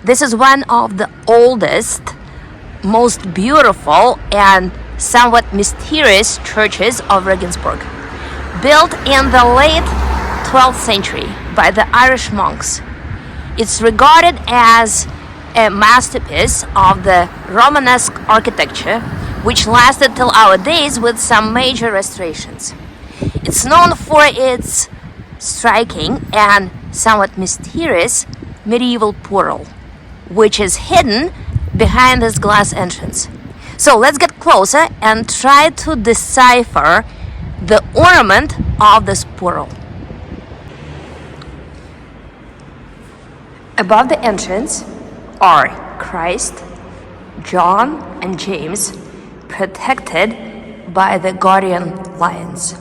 This is one of the oldest, most beautiful and somewhat mysterious churches of Regensburg. Built in the late 12th century by the Irish monks, it's regarded as a masterpiece of the Romanesque architecture, which lasted till our days with some major restorations. It's known for its striking and somewhat mysterious medieval portal, which is hidden behind this glass entrance. So let's get closer and try to decipher the ornament of this portal. Above the entrance are Christ, John, and James, protected by the guardian lions.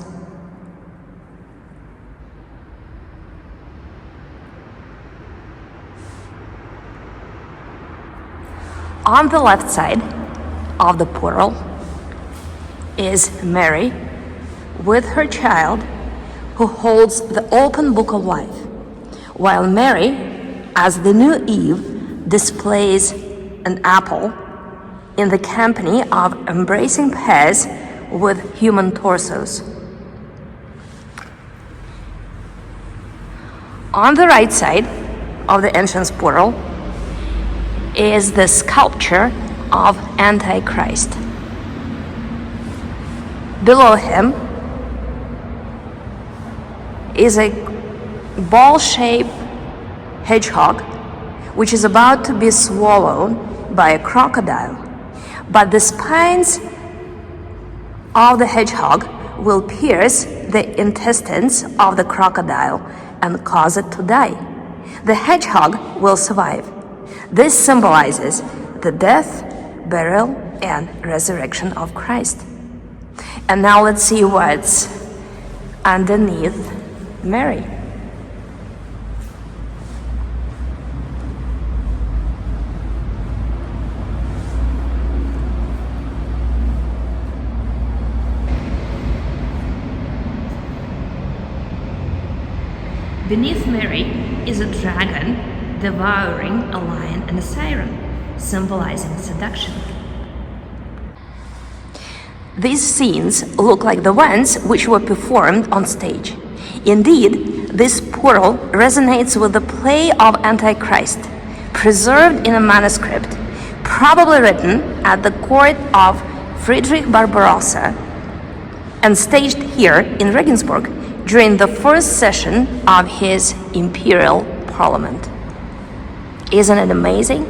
On the left side of the portal is Mary with her child, who holds the open book of life, while Mary, as the new Eve, displays an apple in the company of embracing pairs with human torsos. On the right side of the entrance portal is the sculpture of Antichrist. Below him is a ball-shaped hedgehog, which is about to be swallowed by a crocodile. But the spines of the hedgehog will pierce the intestines of the crocodile and cause it to die. The hedgehog will survive. This symbolizes the death, burial, and resurrection of Christ. And now let's see what's underneath Mary. Beneath Mary is a dragon devouring a lion and a siren, symbolizing seduction. These scenes look like the ones which were performed on stage. Indeed, this portal resonates with the play of Antichrist, preserved in a manuscript, probably written at the court of Friedrich Barbarossa and staged here in Regensburg during the first session of his imperial parliament. Isn't it amazing?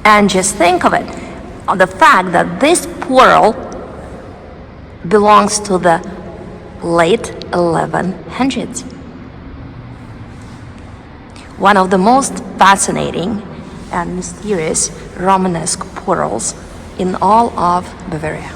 And just think of it, of the fact that this portal belongs to the late 1100s. One of the most fascinating and mysterious Romanesque portals in all of Bavaria.